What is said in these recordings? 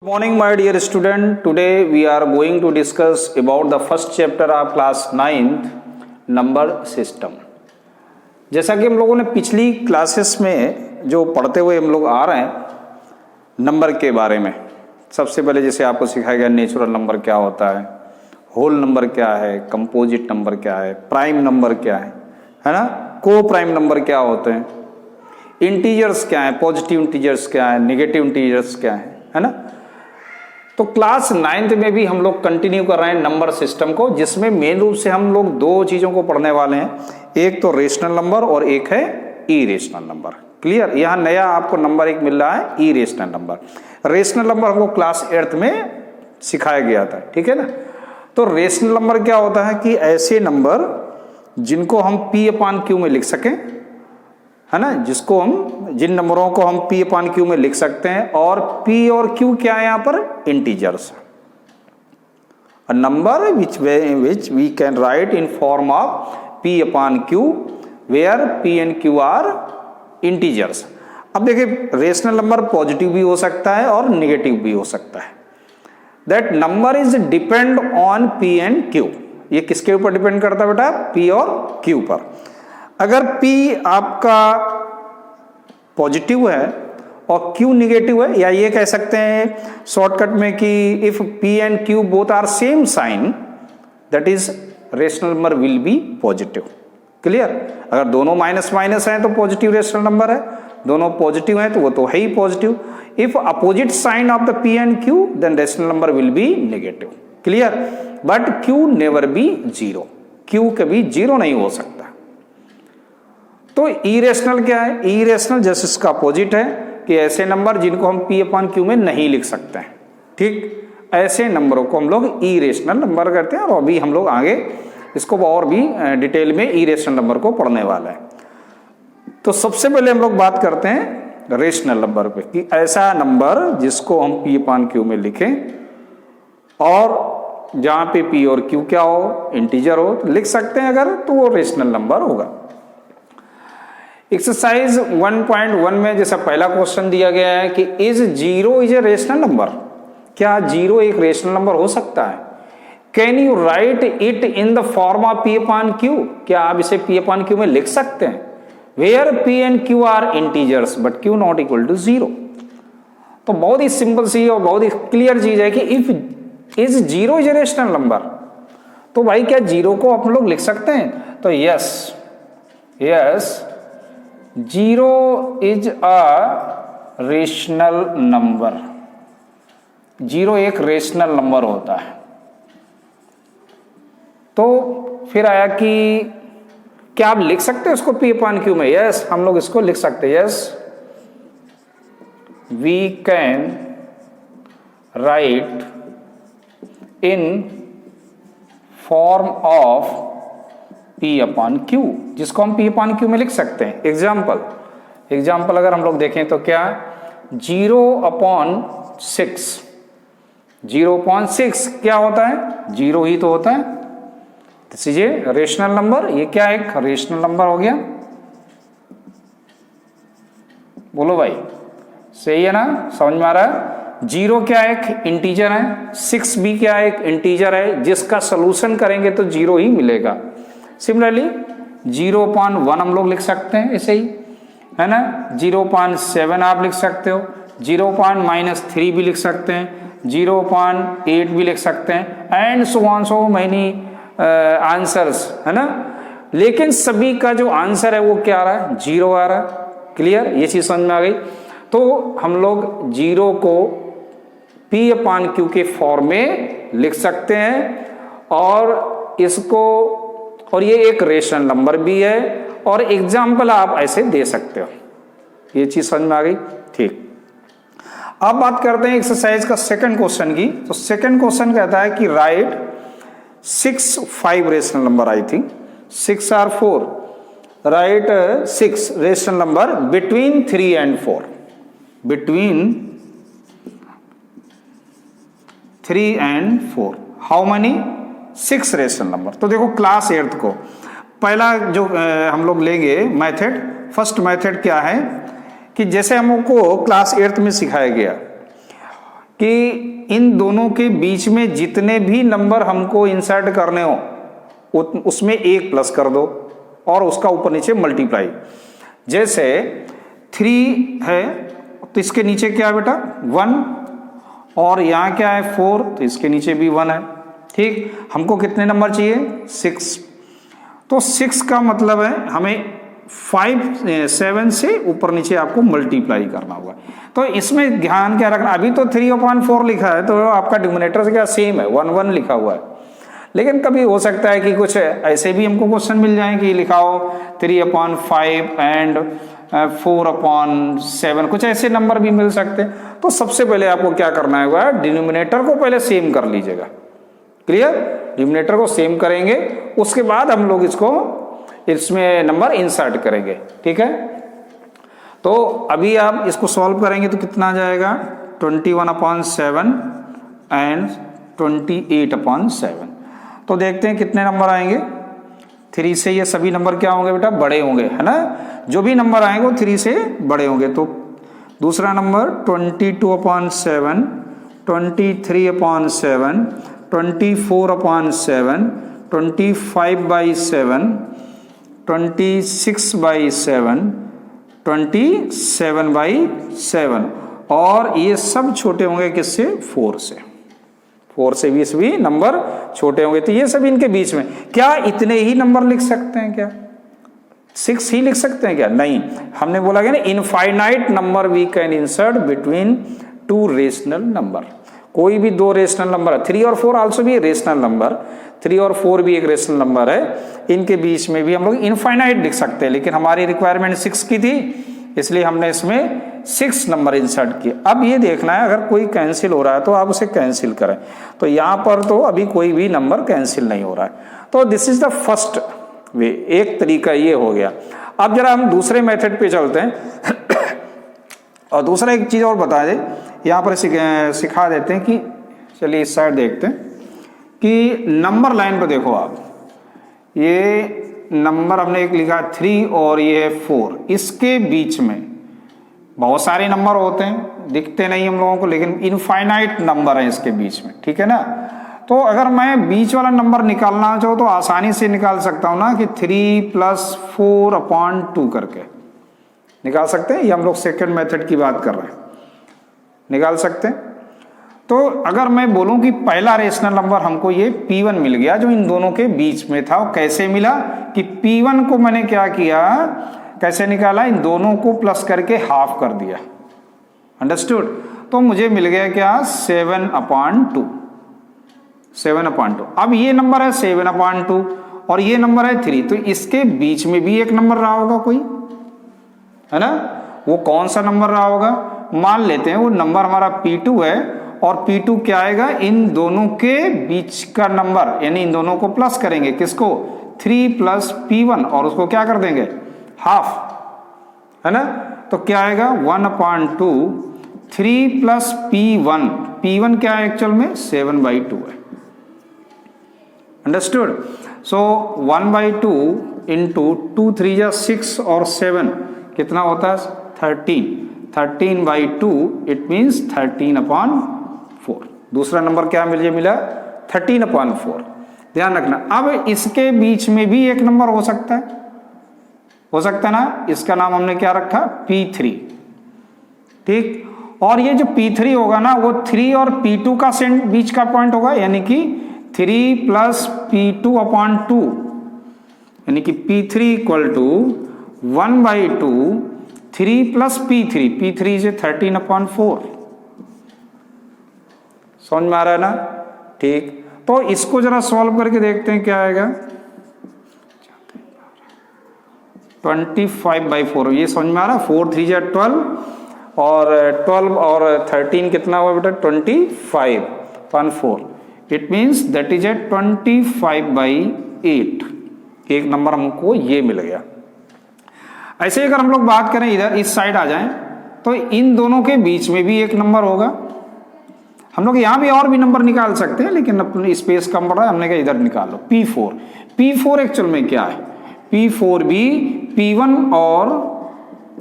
Good morning my dear student. Today we are going to discuss about the first chapter of class 9th number system. जैसा कि हम लोगों ने पिछली classes में जो पढ़ते हुए हम लोग आ रहे हैं नंबर के बारे में, सबसे पहले जैसे आपको सिखाया गया नेचुरल नंबर क्या होता है, होल नंबर क्या है, कंपोजिट नंबर क्या है, प्राइम नंबर क्या है ना, को प्राइम नंबर क्या होते हैं, इंटीजर्स क्या है, पॉजिटिव इंटीजर्स क्या है, नेगेटिव इंटीजर्स क्या है ना। तो क्लास 9th में भी हम लोग कंटिन्यू कर रहे हैं नंबर सिस्टम को, जिसमें मेन रूप से हम लोग दो चीजों को पढ़ने वाले हैं, एक तो रेशनल नंबर और एक है इरेशनल नंबर। क्लियर? यहाँ नया आपको नंबर एक मिल रहा है इरेशनल नंबर। रेशनल नंबर हमको क्लास 8th में सिखाया गया था, ठीक है ना। तो रेशनल नंबर क्या होता है कि ऐसे नंबर जिनको हम P/Q में लिख सकें, है ना, जिन नंबरों को हम P/Q में लिख सकते हैं, और P और Q क्या है यहाँ पर? Integers. A number which we can write in form of P/Q where P and Q are integers. अब देखिए, रेशनल नंबर पॉजिटिव भी हो सकता है और निगेटिव भी हो सकता है। That number is depend on P and Q। ये किसके ऊपर डिपेंड करता है बेटा? P और Q पर। अगर P आपका पॉजिटिव है और Q निगेटिव है, या ये कह सकते हैं शॉर्टकट में कि if P and Q both are same sign, that is rational number will be positive. Clear? अगर दोनों माइनस माइनस हैं तो पॉजिटिव रेशनल नंबर है, दोनों पॉजिटिव हैं तो वो तो है ही positive. If opposite sign of the P and Q, then rational number will be negative. Clear? But Q never be zero, Q कभी जीरो नहीं हो सकता। तो इरेशनल क्या है? इरेशनल जैसे इसका अपोजिट है कि ऐसे नंबर जिनको हम P/Q में नहीं लिख सकते हैं, ठीक, ऐसे नंबरों को हम लोग इरेशनल नंबर करते हैं। और अभी हम लोग आगे इसको और भी डिटेल में इरेशनल नंबर को पढ़ने वाले हैं। तो सबसे पहले हम लोग बात करते हैं रेशनल नंबर पे, कि ऐसा नंबर जिसको हम P/Q में लिखें और जहां पे P और Q क्या हो, इंटीजर हो, तो लिख सकते हैं अगर, तो वो रेशनल नंबर होगा। एक्सरसाइज 1.1 में जैसा पहला क्वेश्चन दिया गया है कि is zero is a rational number. क्या जीरो एक रेशनल नंबर हो सकता है? Can you write it in the form of P/Q। क्या आप इसे P/Q में लिख सकते हैं? Where P and Q are integers but Q not equal to zero. तो बहुत ही सिंपल सी और बहुत ही क्लियर चीज है कि if is zero is a rational number, तो भाई क्या जीरो को आप लोग लिख सकते हैं? तो yes zero is a rational number. Zero एक रेशनल नंबर होता है। तो फिर आया कि क्या आप लिख सकते हैं उसको P/Q में? यस, हम लोग इसको लिख सकते हैं। Yes, we can write in form of P/Q, जिसको हम P/Q में लिख सकते हैं। एग्जाम्पल अगर हम लोग देखें तो क्या? 0/6। 0/6 क्या होता है? जीरो ही तो होता है। This is a rational number. ये क्या एक रेशनल नंबर हो गया? बोलो भाई, सही है ना? समझ में आ रहा है? जीरो क्या एक इंटीजर है, 6 भी क्या एक इंटीजर है, जिसका सोल्यूशन करेंगे तो जीरो ही मिलेगा। सिमिलरली 0.1 हम लोग लिख सकते हैं ऐसे ही, है ना। 0.7 आप लिख सकते हो, 0.-3 भी लिख सकते हैं, 0.8 भी लिख सकते हैं, एंड सो मैनी आंसर्स, है ना। लेकिन सभी का जो आंसर है वो क्या आ रहा है? जीरो आ रहा है। क्लियर? ये चीज समझ में आ गई। तो हम लोग जीरो को P/Q के फॉर्म में लिख सकते हैं, और इसको, और ये एक रेशनल नंबर भी है, और एग्जाम्पल आप ऐसे दे सकते हो। ये चीज समझ में आ गई? ठीक। अब बात करते हैं एक्सरसाइज का सेकंड क्वेश्चन की। तो सेकंड क्वेश्चन कहता है कि right 5 rational number, I think 6 or 4, right 6 rational number between 3 and 4। Between 3 and 4 how many? 6 rational number. तो देखो क्लास 8th को पहला जो हम लोग लेंगे मेथड, फर्स्ट मेथड क्या है कि जैसे हमको क्लास 8th में सिखाया गया, कि इन दोनों के बीच में जितने भी नंबर हमको इंसर्ट करने हो उसमें एक प्लस कर दो और उसका ऊपर नीचे मल्टीप्लाई। जैसे 3 है तो इसके नीचे क्या है बेटा 1, और यहाँ क्या है 4, तो इसके नीचे भी 1 है। ठीक, हमको कितने नंबर चाहिए 6, तो 6 का मतलब है हमें 7 से ऊपर नीचे आपको मल्टीप्लाई करना होगा। तो इसमें ध्यान क्या रखना, अभी तो 3/4 लिखा है तो आपका डिनोमिनेटर से क्या सेम है 1 1 लिखा हुआ है, लेकिन कभी हो सकता है कि कुछ ऐसे भी हमको क्वेश्चन मिल जाए कि लिखाओ 3/5 एंड 4/7, कुछ ऐसे नंबर भी मिल सकते हैं। तो सबसे पहले आपको क्या करना होगा, डिनोमिनेटर को पहले सेम कर लीजिएगा। क्लियर, डिनोमिनेटर को सेम करेंगे, उसके बाद हम लोग इसमें नंबर इंसर्ट करेंगे। ठीक है, तो अभी आप इसको सॉल्व करेंगे तो कितना आ जाएगा 21/7 एंड 28/7। तो देखते हैं कितने नंबर आएंगे। 3 से ये सभी नंबर क्या होंगे बेटा, बड़े होंगे, है ना। जो भी नंबर आएंगे वो 3 से बड़े होंगे। तो दूसरा नंबर 22/7, 23/7, 24/7, 25/7, 26/7, 27/7, और ये सब छोटे होंगे किससे, 4 से। 4 से भी सभी नंबर छोटे होंगे। तो ये सब इनके बीच में, क्या इतने ही नंबर लिख सकते हैं, क्या 6 ही लिख सकते हैं क्या, नहीं। हमने बोला कि ना infinite number we can insert between 2 rational number. कोई भी 2 रेशनल नंबर है, 3 और 4 आल्सो भी रेशनल नंबर, 3 और 4 भी एक रेशनल नंबर है, इनके बीच में भी हम लोग इनफाइनाइट लिख सकते हैं, लेकिन हमारी रिक्वायरमेंट 6 की थी, इसलिए हमने इसमें 6 नंबर इंसर्ट किए। अब ये देखना है अगर कोई कैंसिल हो रहा है तो आप उसे कैंसिल करें। तो यहाँ पर तो अभी कोई भी नंबर कैंसिल नहीं हो रहा है। तो this is the first way, एक तरीका ये हो गया। अब जरा हम दूसरे मेथड पे चलते हैं और दूसरा एक चीज और बता दें, यहाँ पर सिखा देते हैं कि चलिए इस साइड देखते हैं कि नंबर लाइन पर देखो आप, ये नंबर हमने एक लिखा 3 और ये है 4, इसके बीच में बहुत सारे नंबर होते हैं, दिखते नहीं हम लोगों को, लेकिन इनफाइनाइट नंबर है इसके बीच में। ठीक है ना, तो अगर मैं बीच वाला नंबर निकालना चाहूँ तो आसानी से निकाल सकता हूँ ना कि 3 + 4/2 करके निकाल सकते हैं। ये हम लोग सेकंड मेथड की बात कर रहे हैं, निकाल सकते हैं। तो अगर मैं बोलूं कि पहला रेशनल नंबर हमको ये P1 मिल गया जो इन दोनों के बीच में था, कैसे मिला कि P1 को मैंने क्या किया, कैसे निकाला, इन दोनों को प्लस करके हाफ कर दिया। अंडरस्टूड, तो मुझे मिल गया क्या 7/2। 7/2। अब ये नंबर है 7/2 और ये नंबर है 3, तो इसके बीच में भी एक नंबर रहा होगा कोई, है ना। वो कौन सा नंबर रहा होगा, मान लेते हैं वो नंबर हमारा P2 है, और P2 क्या आएगा, इन दोनों के बीच का नंबर, यानी इन दोनों को प्लस करेंगे, किसको 3 + P1, और उसको क्या कर देंगे हाफ, है ना। तो क्या आएगा 1/2, 3 + P1, P1 क्या है एक्चुअल में 7/2 है। अंडरस्टूड, सो 1/2 इंटू 2 3 या 6 और 7 कितना होता है 13, 13/2 इट मीन्स 13/4। दूसरा नंबर क्या मुझे मिला 13/4। ध्यान रखना, अब इसके बीच में भी एक नंबर हो सकता है ना, इसका नाम हमने क्या रखा P3। ठीक, और ये जो P3 होगा ना वो 3 और P2 का बीच का पॉइंट होगा, यानी कि 3 + P2/2, यानी कि P3 = 1/2 3 + P3, P3 से 13/4। समझ में आ रहा है ना। ठीक, तो इसको जरा सॉल्व करके देखते हैं क्या आएगा 25/4। ये समझ में आ रहा, 4 3 या 12 और 12 और 13 कितना हुआ बेटा 25/4। It means that is 25/8। एक नंबर हमको ये मिल गया। ऐसे अगर हम लोग बात करें इधर इस साइड आ जाएं तो इन दोनों के बीच में भी एक नंबर होगा। हम लोग यहाँ भी और भी नंबर निकाल सकते हैं, लेकिन अपनी स्पेस कम पड़ रहा है, हमने कहा इधर निकाल लो P4। P4 एक्चुअल में क्या है, P4 भी P1 और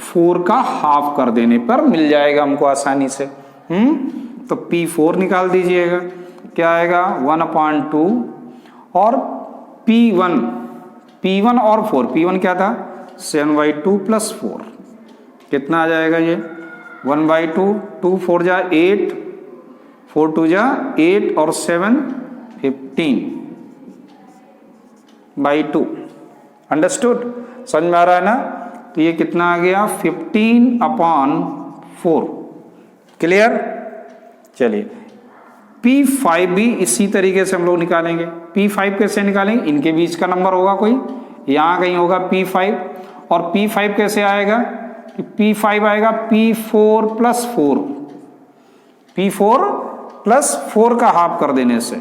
4 का हाफ कर देने पर मिल जाएगा हमको आसानी से। तो P4 निकाल दीजिएगा, क्या आएगा 1/2 और P1 और 4, P1 क्या था 7/2 + 4, कितना आ जाएगा ये 1/2, 2 4 जा 8, 4 2 जा 8 और 7 15/2। अंडरस्टूड, समझ में आ रहा है ना। तो ये कितना आ गया 15/4। क्लियर। चलिए P5 भी इसी तरीके से हम लोग निकालेंगे। P5 कैसे निकालेंगे, इनके बीच का नंबर होगा कोई, यहाँ कहीं होगा P5, और P5 कैसे आएगा, P5 आएगा P4 + 4, P4 + 4 का हाफ कर देने से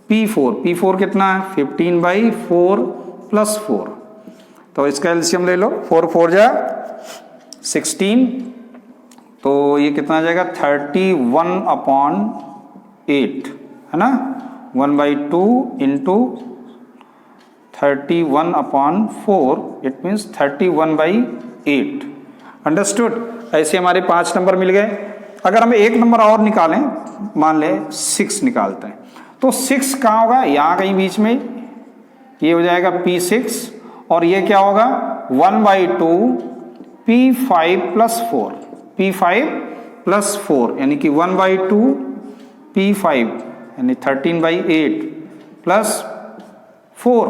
P4 कितना है 15/4 + 4, तो इसका एलसीएम ले लो, 4 4 जा 16, तो ये कितना आ जाएगा 31/8 है ना, 1/2 × 31/4, इट मीन्स 31/8। अंडरस्टूड। ऐसे हमारे 5 नंबर मिल गए। अगर हम एक नंबर और निकालें, मान लें 6 निकालते हैं, तो 6 कहाँ होगा, यहाँ कहीं बीच में, ये हो जाएगा P6, और ये क्या होगा 1/2 P5 + 4, P5 + 4 यानी कि 1/2 P5 यानी 13/8 + 4,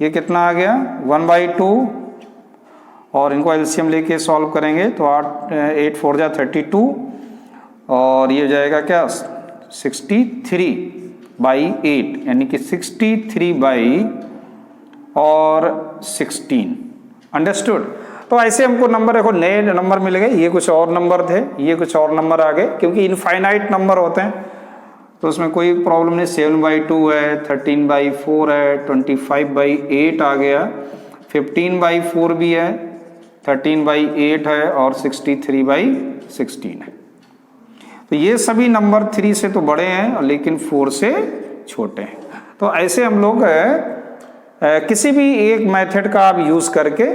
ये कितना आ गया 1/2, और इनको एलसीएम लेके सॉल्व करेंगे तो 8 4 जा 32, और ये हो जाएगा क्या 63/8 यानी कि 63/16। अंडरस्टूड। तो ऐसे हमको नंबर देखो नए नंबर मिल गए, ये कुछ और नंबर थे, ये कुछ और नंबर आ गए, क्योंकि इनफाइनाइट नंबर होते हैं तो उसमें कोई प्रॉब्लम नहीं। 7/2 है, 13/4 है, 25/8 आ गया, 15/4 भी है, 13/8 है, और 63/16 है। तो ये सभी नंबर 3 से तो बड़े हैं लेकिन 4 से छोटे हैं। तो ऐसे हम लोग किसी भी एक मेथड का आप यूज़ करके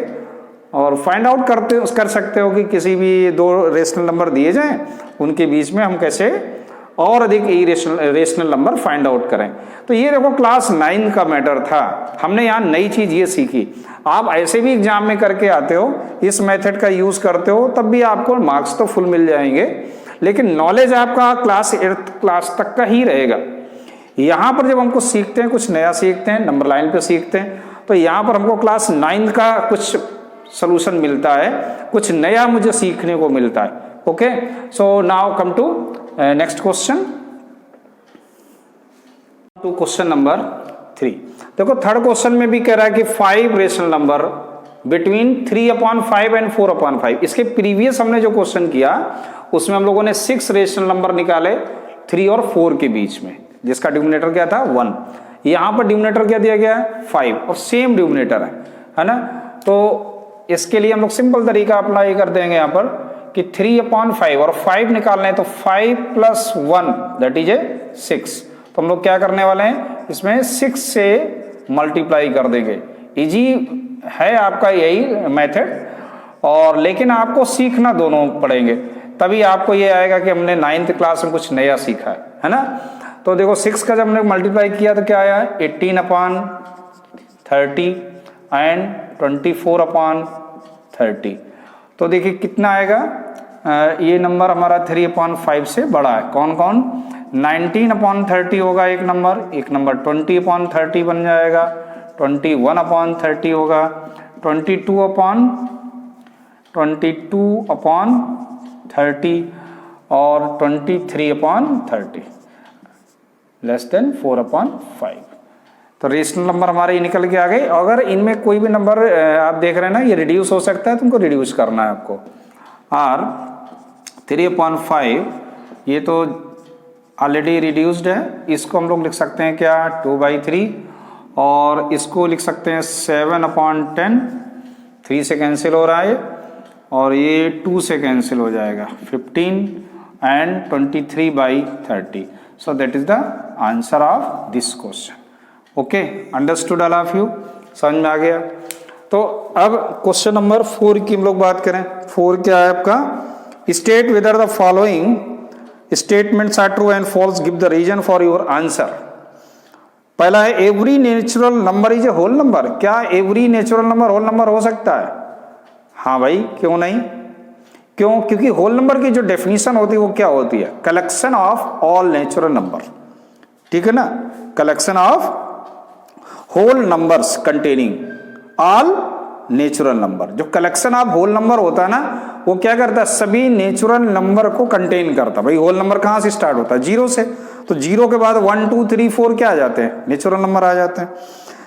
और फाइंड आउट कर सकते हो कि किसी भी 2 रेशनल नंबर दिए जाएं, उनके बीच में हम कैसे और अधिक रेशनल नंबर फाइंड आउट करें। तो ये देखो क्लास 9 का मैटर था, हमने यहाँ नई चीज़ ये सीखी। आप ऐसे भी एग्जाम में करके आते हो, इस मेथड का यूज़ करते हो, तब भी आपको मार्क्स तो फुल मिल जाएंगे, लेकिन नॉलेज आपका क्लास 8th क्लास तक का ही रहेगा। यहाँ पर जब हमको सीखते हैं, कुछ नया सीखते हैं, नंबर लाइन पे सीखते हैं, तो यहाँ पर हमको क्लास 9 का कुछ सॉल्यूशन मिलता है, कुछ नया मुझे सीखने को मिलता है। Okay, so now come to next question, to question number 3। देखो थर्ड क्वेश्चन में भी कह रहा है कि 5 रेशनल नंबर बिटवीन 3/5 एंड 4/5। इसके प्रीवियस हमने जो क्वेश्चन किया उसमें हम लोगों ने 6 रेशनल नंबर निकाले 3 और 4 के बीच में, जिसका डिनोमिनेटर क्या था 1। यहाँ पर डिनोमिनेटर क्या दिया गया है 5, और सेम डिनोमिनेटर है ना। तो इसके लिए हम लोग सिंपल तरीका अप्लाई कर देंगे यहाँ पर कि 3/5 और 5 निकालना है, तो 5 + 1 दैट इज 6। तो हम लोग क्या करने वाले हैं, इसमें 6 से मल्टीप्लाई कर देंगे। इजी है आपका यही मेथड, और लेकिन आपको सीखना दोनों पड़ेंगे, तभी आपको ये आएगा कि हमने 9th क्लास में कुछ नया सीखा है ना। तो देखो 6 का जब हमने मल्टीप्लाई किया तो क्या आया 18/30 एंड 24/30। तो देखिए कितना आएगा, ये नंबर हमारा 3/5 से बड़ा है। कौन कौन, 19/30 होगा एक नंबर 20/30 बन जाएगा, 21/30 होगा, 22/30 और 23/30 लेस देन 4/5। तो रेशनल नंबर हमारे ये निकल के आ गए। अगर इनमें कोई भी नंबर आप देख रहे हैं ना ये रिड्यूस हो सकता है, तुमको रिड्यूस करना है आपको। और 3/5 ये तो ऑलरेडी रिड्यूस्ड है, इसको हम लोग लिख सकते हैं क्या 2/3, और इसको लिख सकते हैं 7/10, 3 से कैंसिल हो रहा है, और ये 2 से कैंसिल हो जाएगा 15 and 23/30। So that is the answer of this question. Okay, understood all of you, समझ में आ गया। तो अब क्वेश्चन नंबर 4 की हम लोग बात करें। 4 क्या है आपका, state whether the following statements are true and false, give the reason for your answer. पहला है every natural number is a whole number. क्या every natural number whole number हो सकता है? हाँ भाई, क्यों नहीं? क्यों? क्योंकि होल नंबर की जो डेफिनेशन होती है वो क्या होती है? Collection of all natural number, ठीक है ना, collection of whole numbers containing all natural number. जो कलेक्शन ऑफ होल नंबर होता है ना, वो क्या करता है? सभी नेचुरल नंबर को कंटेन करता है। भाई होल नंबर कहां से स्टार्ट होता है? जीरो से, तो जीरो के बाद 1 2 3 4 क्या आ जाते हैं? नेचुरल नंबर आ जाते हैं।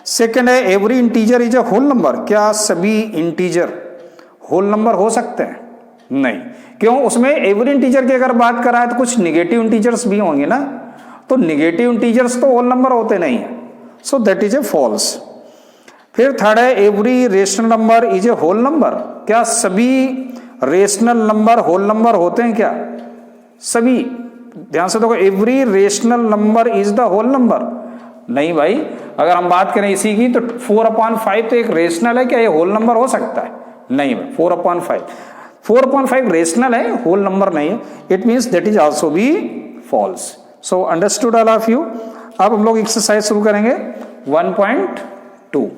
सेकंड है every integer is a whole number. क्या सभी इंटीजर होल नंबर हो सकते हैं? नहीं। क्यों? उसमें एवरी इंटीजर की अगर बात करा है तो कुछ निगेटिव इंटीजर्स भी होंगे ना, तो निगेटिव इंटीजर्स तो होल नंबर होते नहीं है, so that is a false. फिर थर्ड है every rational number is a whole number. क्या सभी रेशनल नंबर होल नंबर होते हैं? क्या सभी? ध्यान से देखो, every rational number is the whole number. नहीं भाई, अगर हम बात करें इसी की तो 4/5 तो एक रेशनल है, क्या ये होल नंबर हो सकता है? नहीं भाई, 4/5 रेशनल है, होल नंबर नहीं है। It means that is also be false. So understood all of you. अब हम लोग एक्सरसाइज शुरू करेंगे 1.2।